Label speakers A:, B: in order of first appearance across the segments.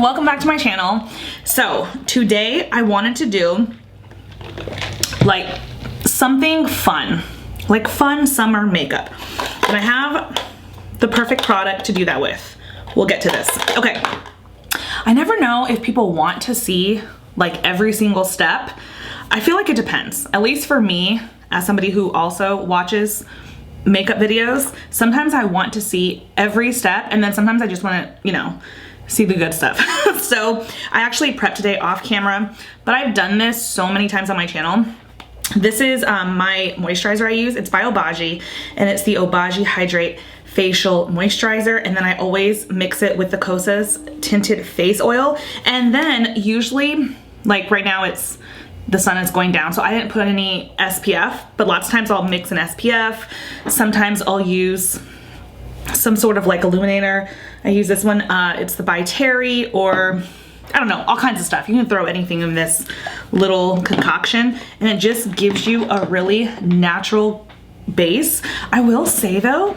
A: welcome back to my channel. So today I wanted to do like something fun, like fun summer makeup, and I have the perfect product to do that with. We'll get to this. Okay, I never know if people want to see like every single step. I feel like it depends, at least for me as somebody who also watches makeup videos. Sometimes I want to see every step, and then sometimes I just want to, you know, see the good stuff. So I actually prepped today off camera, but I've done this so many times on my channel. This is my moisturizer I use. It's by OBAGI, and it's the OBAGI Hydrate Facial Moisturizer, and then I always mix it with the Kosas Tinted Face Oil. And then usually, like right now the sun is going down, so I didn't put any SPF, but lots of times I'll mix an SPF. Sometimes I'll use some sort of like illuminator. I use this one, it's the by Terry, or I don't know, all kinds of stuff. You can throw anything in this little concoction, and it just gives you a really natural base. I will say though,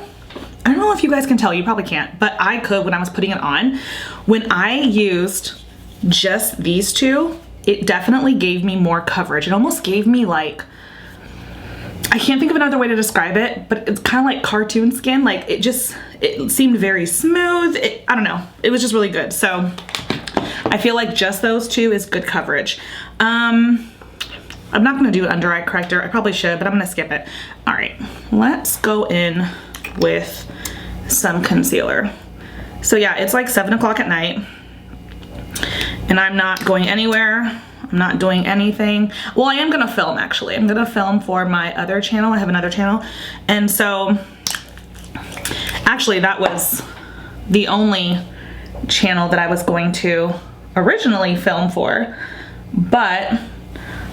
A: I don't know if you guys can tell, you probably can't, but I could when I was putting it on. When I used just these two, it definitely gave me more coverage. It almost gave me like, I can't think of another way to describe it, but it's kind of like cartoon skin. Like it seemed very smooth. I don't know. It was just really good. So I feel like just those two is good coverage. I'm not gonna do an under eye corrector. I probably should, but I'm gonna skip it. All right, let's go in with some concealer. So yeah, it's like 7 o'clock at night, and I'm not going anywhere. I'm not doing anything. Well, I am gonna film actually. I'm gonna film for my other channel. I have another channel. And so actually that was the only channel that I was going to originally film for, but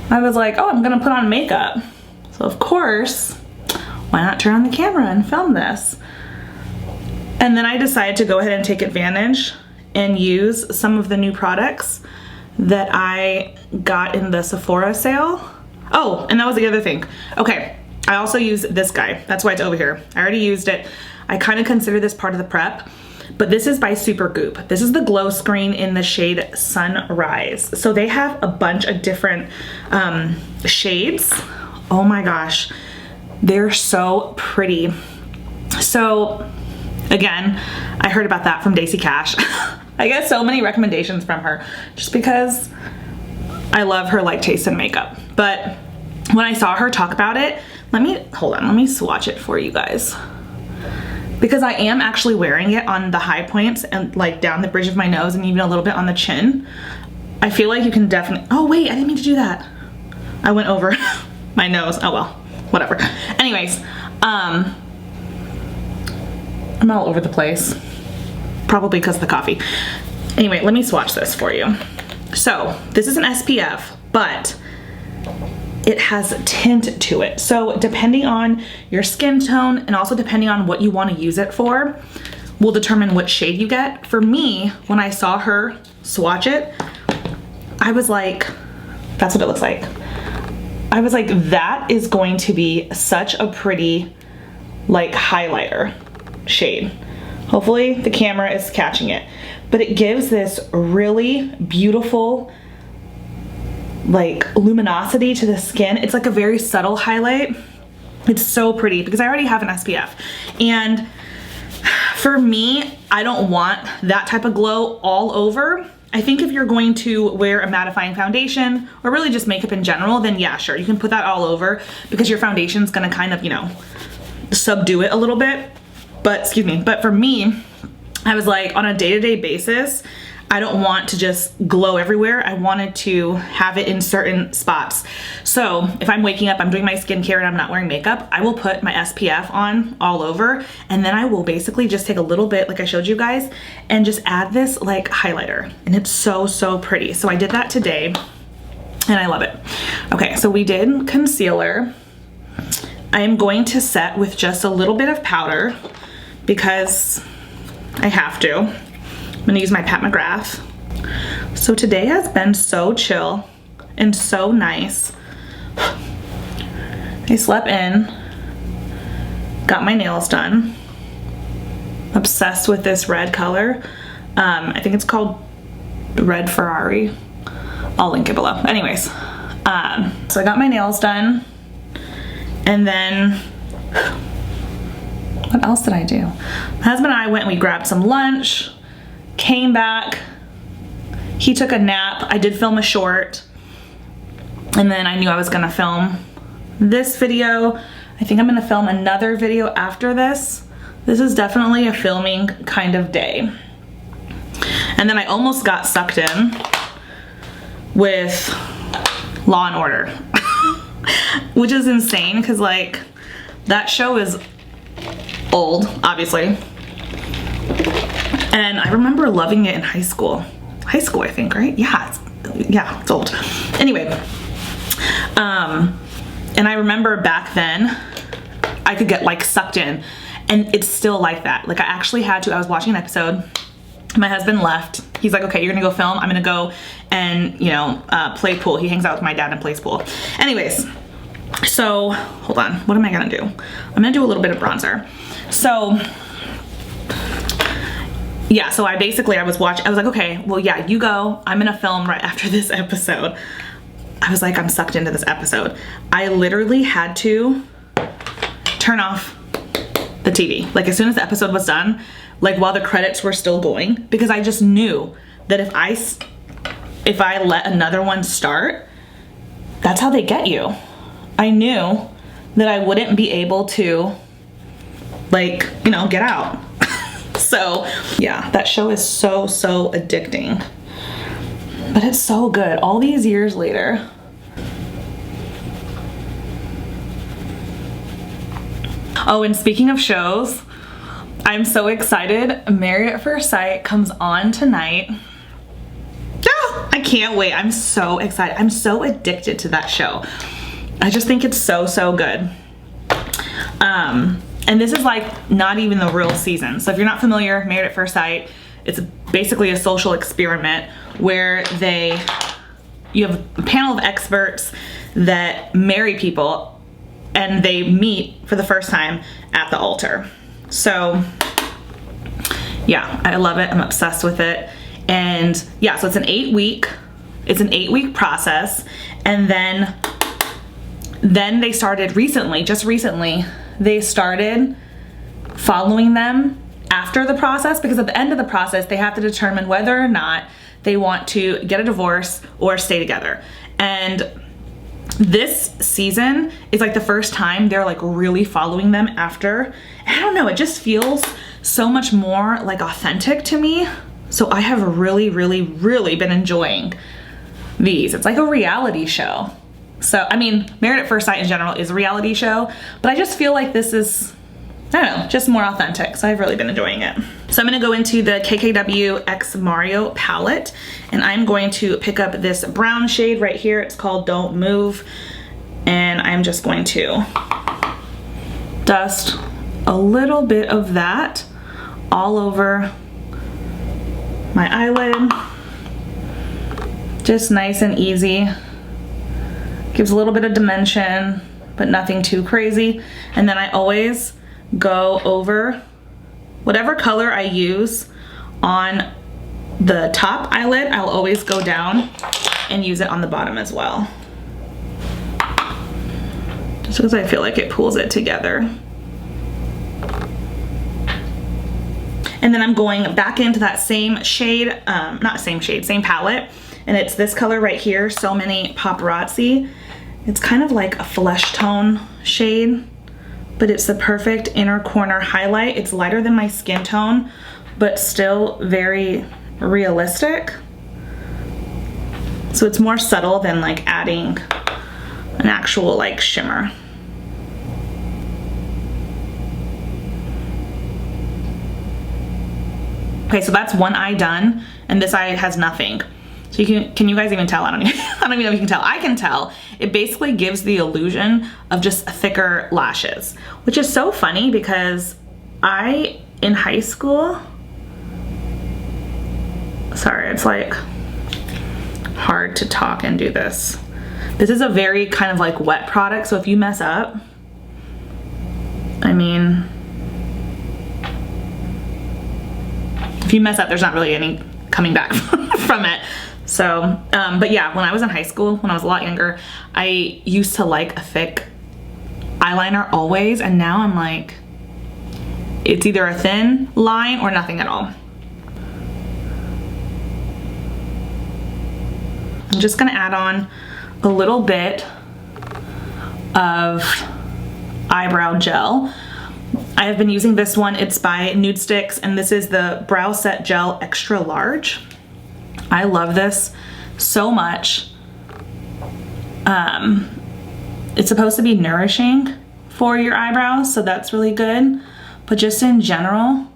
A: I was like, oh, I'm gonna put on makeup. So of course, why not turn on the camera and film this? And then I decided to go ahead and take advantage and use some of the new products that I got in the Sephora sale. Oh, and that was the other thing. Okay, I also use this guy. That's why it's over here. I already used it. I kind of consider this part of the prep, but this is by SUPERGOOP. This is the Glowscreen in the shade Sunrise. So they have a bunch of different shades. Oh my gosh, they're so pretty. So again, I heard about that from Daisy Cash. I get so many recommendations from her just because I love her like taste in makeup. But when I saw her talk about it, let me swatch it for you guys, because I am actually wearing it on the high points and like down the bridge of my nose and even a little bit on the chin. I feel like you can definitely, oh wait, I didn't mean to do that. I went over my nose. Oh well, whatever. Anyways, I'm all over the place. Probably because of the coffee. Anyway, let me swatch this for you. So this is an SPF, but it has tint to it. So depending on your skin tone and also depending on what you want to use it for will determine what shade you get. For me, when I saw her swatch it, I was like, that's what it looks like. I was like, that is going to be such a pretty like highlighter shade. Hopefully the camera is catching it, but it gives this really beautiful like luminosity to the skin. It's like a very subtle highlight. It's so pretty because I already have an SPF, and for me, I don't want that type of glow all over. I think if you're going to wear a mattifying foundation or really just makeup in general, then yeah, sure, you can put that all over because your foundation's gonna kind of, you know, subdue it a little bit. But excuse me, but for me, I was like, on a day-to-day basis, I don't want to just glow everywhere. I wanted to have it in certain spots. So if I'm waking up, I'm doing my skincare and I'm not wearing makeup, I will put my SPF on all over, and then I will basically just take a little bit, like I showed you guys, and just add this like highlighter. And it's so, so pretty. So I did that today and I love it. Okay, so we did concealer. I am going to set with just a little bit of powder because I have to. I'm gonna use my Pat McGrath. So today has been so chill and so nice. I slept in, got my nails done. Obsessed with this red color. I think it's called red Ferrari. I'll link it below. Anyways, so I got my nails done, and then what else did I do? My husband and I went and we grabbed some lunch, came back, he took a nap, I did film a short, and then I knew I was gonna film this video. I think I'm gonna film another video after this. This is definitely a filming kind of day. And then I almost got sucked in with Law and Order, which is insane because like that show is old, obviously. And I remember loving it in high school. High school, I think, right? Yeah, it's old. Anyway, and I remember back then I could get like sucked in, and it's still like that. Like I actually had to, I was watching an episode, my husband left. He's like, okay, you're gonna go film. I'm gonna go and, you know, play pool. He hangs out with my dad and plays pool. Anyways, so hold on, what am I gonna do? I'm gonna do a little bit of bronzer. So yeah, so I was watching, I was like, okay, well yeah, you go. I'm gonna film right after this episode. I was like, I'm sucked into this episode. I literally had to turn off the TV. Like as soon as the episode was done, like while the credits were still going, because I just knew that if I let another one start, that's how they get you. I knew that I wouldn't be able to, like, you know, get out. So yeah, that show is so addicting, but it's so good all these years later. Oh, and speaking of shows, I'm so excited. Married at First Sight comes on tonight. Ah, I can't wait. I'm so excited. I'm so addicted to that show. I just think it's so good. And this is like not even the real season. So if you're not familiar, Married at First Sight, it's basically a social experiment where you have a panel of experts that marry people and they meet for the first time at the altar. So yeah, I love it. I'm obsessed with it. And yeah, so it's an 8-week process. And then they started just recently, they started following them after the process, because at the end of the process, they have to determine whether or not they want to get a divorce or stay together. And this season is like the first time they're like really following them after. I don't know, it just feels so much more like authentic to me. So I have really been enjoying these. It's like a reality show. So, I mean, Married at First Sight in general is a reality show, but I just feel like this is, I don't know, just more authentic. So I've really been enjoying it. So I'm gonna go into the KKW X Mario palette, and I'm going to pick up this brown shade right here. It's called Don't Move. And I'm just going to dust a little bit of that all over my eyelid. Just nice and easy. Gives a little bit of dimension, but nothing too crazy. And then I always go over whatever color I use on the top eyelid, I'll always go down and use it on the bottom as well. Just because I feel like it pulls it together. And then I'm going back into that same shade, same palette. And it's this color right here, So Many Paparazzi. It's kind of like a flesh tone shade, but it's the perfect inner corner highlight. It's lighter than my skin tone, but still very realistic. So it's more subtle than like adding an actual like shimmer. Okay, so that's one eye done, and this eye has nothing. So can you guys even tell? I don't even know if you can tell. I can tell. It basically gives the illusion of just thicker lashes, which is so funny because in high school, sorry, it's like hard to talk and do this. This is a very kind of like wet product, so if you mess up, I mean, if you mess up, there's not really any coming back from it. So, but yeah, when I was in high school, when I was a lot younger, I used to like a thick eyeliner always, and now I'm like, it's either a thin line or nothing at all. I'm just gonna add on a little bit of eyebrow gel. I have been using this one. It's by Nude Sticks, and this is the Brow Set Gel Extra Large. I love this so much. It's supposed to be nourishing for your eyebrows, so that's really good. But just in general,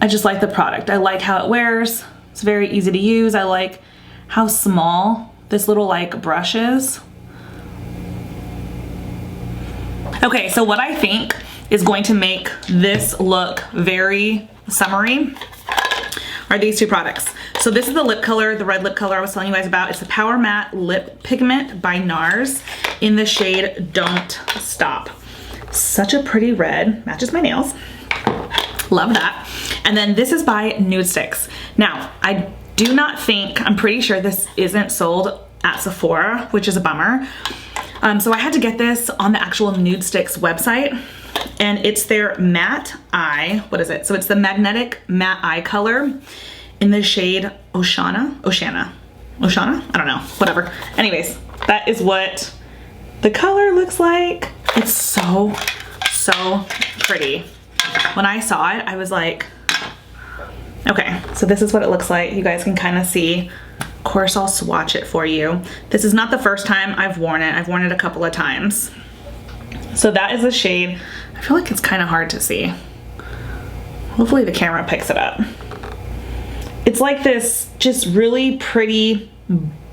A: I just like the product. I like how it wears. It's very easy to use. I like how small this little like brush is. Okay, so what I think is going to make this look very summery are these two products. So this is the lip color, the red lip color I was telling you guys about. It's the Power Matte Lip Pigment by NARS in the shade Don't Stop. Such a pretty red, matches my nails. Love that. And then this is by Nude Sticks. Now, I do not think, I'm pretty sure this isn't sold at Sephora, which is a bummer. So I had to get this on the actual Nude Sticks website, and it's their matte eye, what is it? So it's the magnetic matte eye color in the shade Oceana? I don't know, whatever. Anyways, that is what the color looks like. It's so pretty. When I saw it, I was like, okay, so this is what it looks like. You guys can kind of see. Of course, I'll swatch it for you. This is not the first time I've worn it. I've worn it a couple of times. So that is the shade. I feel like it's kind of hard to see. Hopefully the camera picks it up. It's like this just really pretty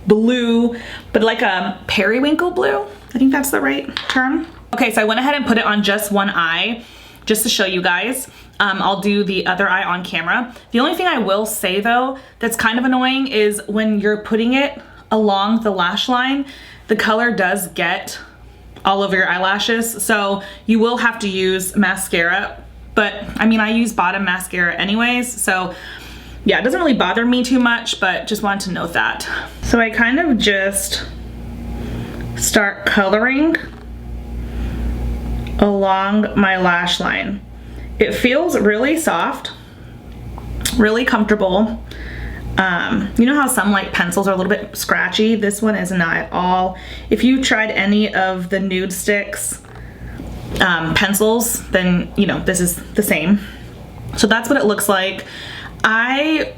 A: blue, but like a periwinkle blue. I think that's the right term. Okay, so I went ahead and put it on just one eye just to show you guys. I'll do the other eye on camera. The only thing I will say though that's kind of annoying is when you're putting it along the lash line, the color does get all over your eyelashes. So you will have to use mascara, but I mean, I use bottom mascara anyways. So yeah, it doesn't really bother me too much, but just wanted to note that. So I kind of just start coloring along my lash line. It feels really soft, really comfortable. You know how some like pencils are a little bit scratchy? This one is not at all. If you tried any of the Nude Sticks pencils, then you know this is the same. So that's what it looks like. I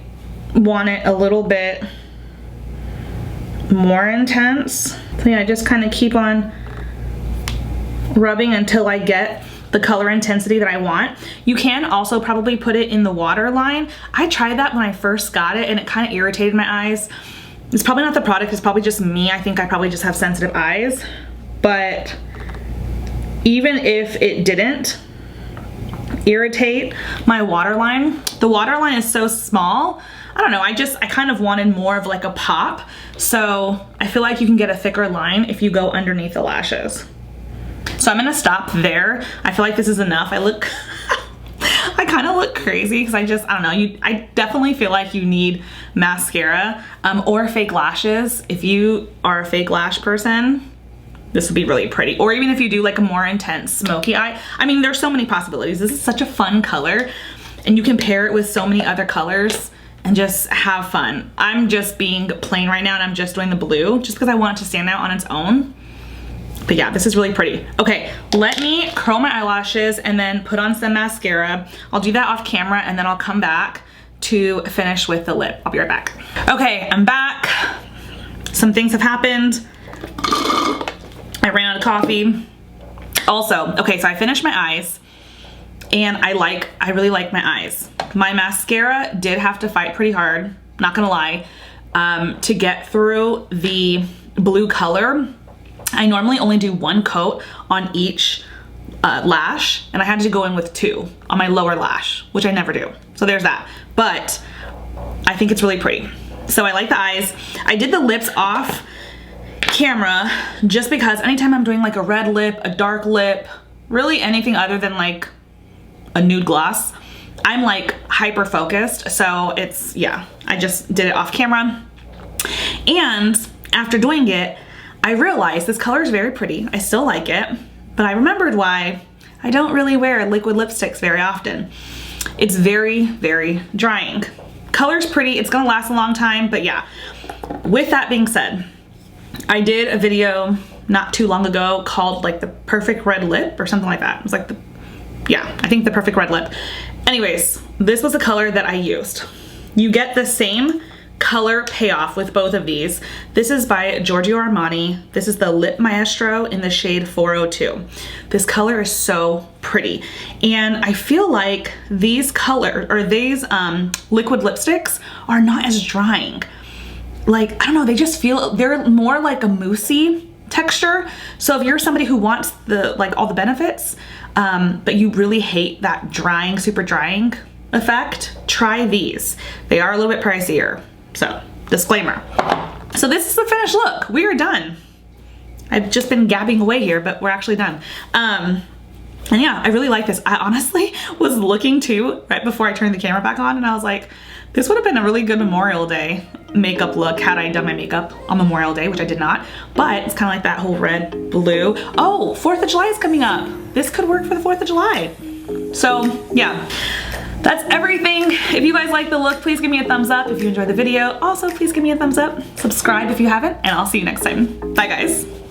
A: want it a little bit more intense. So yeah, I just kind of keep on rubbing until I get the color intensity that I want. You can also probably put it in the waterline. I tried that when I first got it and it kind of irritated my eyes. It's probably not the product, it's probably just me. I think I probably just have sensitive eyes. But even if it didn't irritate my waterline, the waterline is so small. I don't know, I kind of wanted more of like a pop. So I feel like you can get a thicker line if you go underneath the lashes. So I'm gonna stop there. I feel like this is enough. I kind of look crazy because I don't know. I definitely feel like you need mascara or fake lashes. If you are a fake lash person, this would be really pretty. Or even if you do like a more intense smoky eye. I mean, there's so many possibilities. This is such a fun color and you can pair it with so many other colors and just have fun. I'm just being plain right now and I'm just doing the blue just because I want it to stand out on its own. But yeah, this is really pretty. Okay, let me curl my eyelashes and then put on some mascara. I'll do that off camera and then I'll come back to finish with the lip. I'll be right back. Okay, I'm back. Some things have happened. I ran out of coffee. Also, okay, so I finished my eyes and I really like my eyes. My mascara did have to fight pretty hard, not gonna lie, to get through the blue color. I normally only do one coat on each lash, and I had to go in with 2 on my lower lash, which I never do. So there's that. But I think it's really pretty. So I like the eyes. I did the lips off camera just because anytime I'm doing like a red lip, a dark lip, really anything other than like a nude gloss, I'm like hyper focused, so it's, yeah, I just did it off camera. And after doing it, I realized this color is very pretty. I still like it, but I remembered why I don't really wear liquid lipsticks very often. It's very, very drying. Color's pretty, it's gonna last a long time, but yeah. With that being said, I did a video not too long ago called like the perfect red lip or something like that. It was like I think the perfect red lip. Anyways, this was the color that I used. You get the same color payoff with both of these. This is by Giorgio Armani. This is the Lip Maestro in the shade 402. This color is so pretty. And I feel like these liquid lipsticks are not as drying. Like, I don't know, they just feel, they're more like a moussey texture. So if you're somebody who wants all the benefits, but you really hate that drying, super drying effect, try these. They are a little bit pricier. So, disclaimer. So this is the finished look. We are done. I've just been gabbing away here, but we're actually done. And yeah, I really like this. I honestly was looking too, right before I turned the camera back on, and I was like, this would have been a really good Memorial Day makeup look had I done my makeup on Memorial Day, which I did not, but it's kind of like that whole red, blue. Oh, 4th of July is coming up. This could work for the 4th of July. So yeah. That's everything. If you guys like the look, please give me a thumbs up. If you enjoyed the video, also please give me a thumbs up. Subscribe if you haven't, and I'll see you next time. Bye guys.